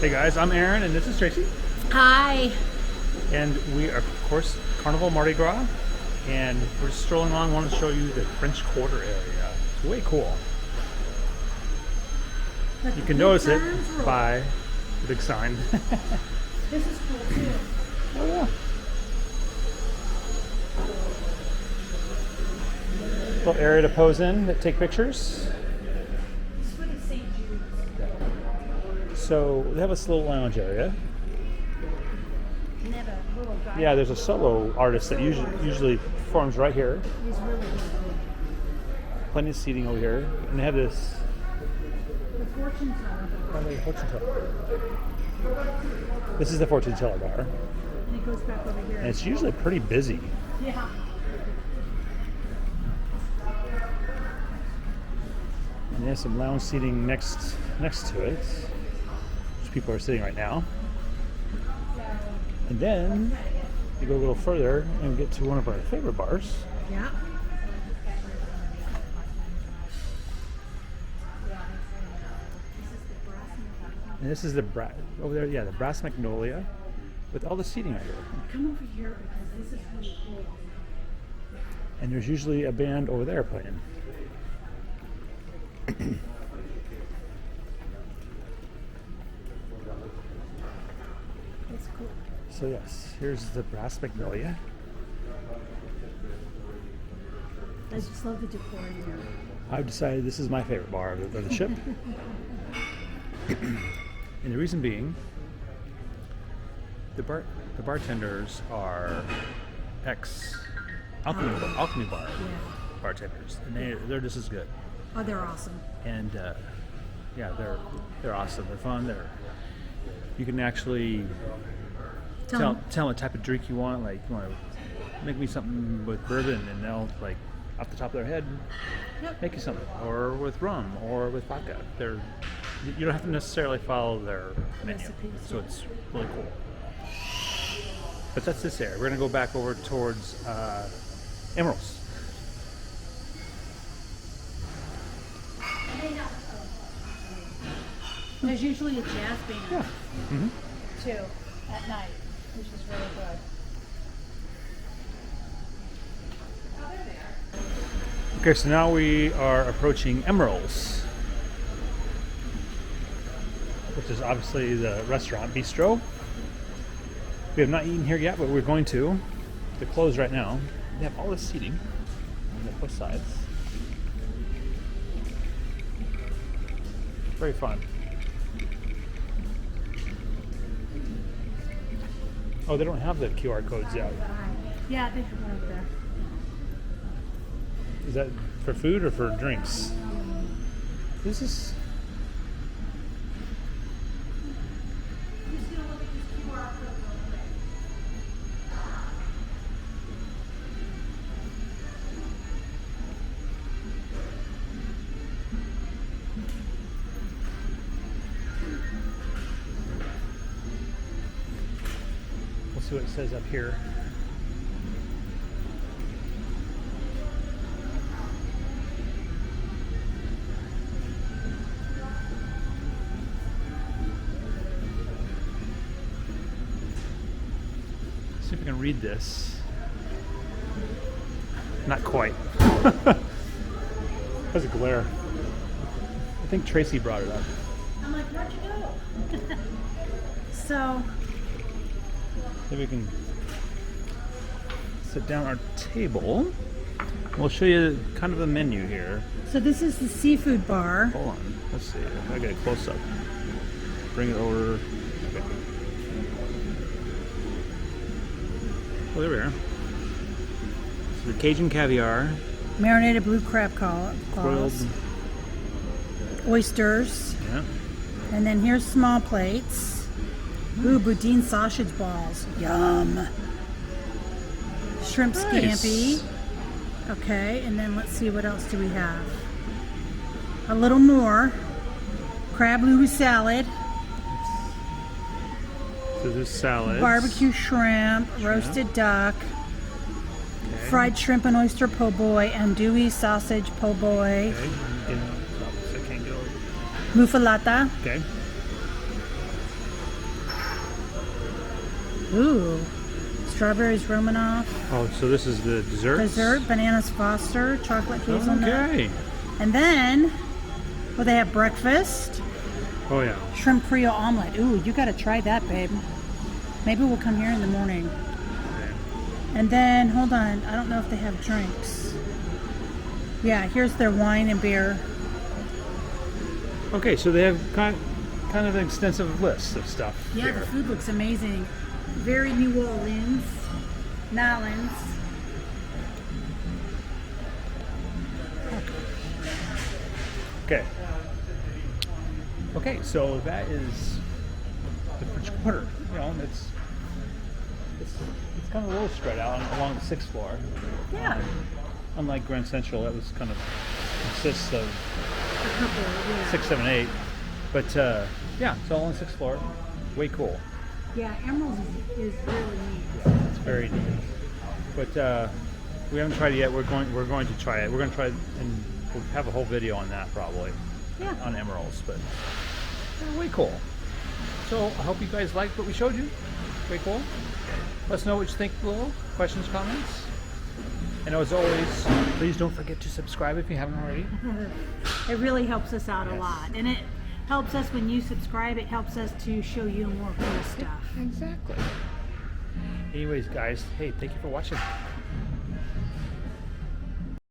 Hey guys, I'm Aaron and this is Tracy. Hi. And we are, of course, Carnival Mardi Gras. And we're just strolling along. I want to show you the French Quarter area. It's way cool. You can notice it by the big sign. This is cool too. Oh yeah. Little area to pose in, take pictures. This is what St. Jude's. So they have this little lounge area. And they have a little guy. Yeah, there's a solo artist that usually performs right here. He's really good. Plenty of seating over here, and they have this. The fortune teller. Fortune teller. This is the fortune teller bar, And it goes back over here. and it's usually pretty busy. Yeah. And they have some lounge seating next to it, which people are sitting right now. And then you go a little further and get to one of our favorite bars. Yeah. And this is the over there, yeah, the Brass Magnolia, with all the seating right here. Come over here because this is really cool. And there's usually a band over there playing. That's cool. So yes, here's the Brass Magnolia. I just love the decor in here. I've decided this is my favorite bar of the ship. And the reason being, the bartenders are ex-alchemy bar bartenders, and they're just as good. Oh, they're awesome. And yeah, they're awesome. They're fun. You can actually tell them what type of drink you want. Like, you want to make me something with bourbon, and they'll, like, off the top of their head, make you something, or with rum, or with vodka. You don't have to necessarily follow their menu, Recipes. so it's really cool. But that's this area. We're gonna go back over towards Emeralds. There's usually a jazz band Yeah. Mm-hmm. too at night, which is really good. Okay, so now we are approaching Emeralds, which is obviously the restaurant bistro. We have not eaten here yet, but we're going to. They're closed right now. They have all this seating on both sides. Very fun. Oh, they don't have the QR codes yet. Yeah, they have one over there. Is that for food or for drinks? This is. We'll see what it says up here. See if we can read this. Not quite. That's a glare. I think Tracy brought it up. I'm like, where'd you go? So, Maybe we can sit down our table. We'll show you kind of the menu here. so this is the seafood bar. Hold on. Let's see. I got a close up. Bring it over. Okay. Oh, there we are. So the Cajun caviar, Marinated blue crab grilled. claws, oysters, Yeah. and then here's small plates. Ooh, boudin sausage balls. Yum. Shrimp Nice. scampi. Okay, and then let's see, what else do we have? A little more. Crab Louis salad, So there's salads. barbecue shrimp, roasted duck, Okay. fried shrimp and oyster po' boy, andouille sausage po' boy, Okay. I can't get over. muffalata, Okay. Ooh. Strawberries Romanoff. Oh, so this is the dessert? Dessert, bananas Foster, chocolate hazelnut. Okay. And then, well, they have breakfast. Oh, yeah. Shrimp Creole omelet. Ooh, you gotta try that, babe. Maybe we'll come here in the morning. Okay. And then, hold on, I don't know if they have drinks. Yeah, here's their wine and beer. Okay, so they have kind of an extensive list of stuff. Yeah, here. the food looks amazing. Very New Orleans. Nolans. Okay. Okay, so that is the French Quarter. You know, it's kind of a little spread out along the 6th floor. Yeah. Unlike Grand Central, that was kind of consists of A couple, yeah. 6, 7, 8. But yeah, it's all on the 6th floor. Way cool. Yeah, Emeralds is really neat. Yeah, it's very neat. But we haven't tried it yet. We're going to try it. We're going to try it, and we'll have a whole video on that probably. Yeah. On emeralds, but they're way cool. So I hope you guys liked what we showed you. Way cool. Let us know what you think below. Questions, comments. And as always, please don't forget to subscribe if you haven't already. It really helps us out a Yes. lot. And it helps us when you subscribe, it helps us to show you more cool stuff. Exactly. Anyways, guys, hey, thank you for watching.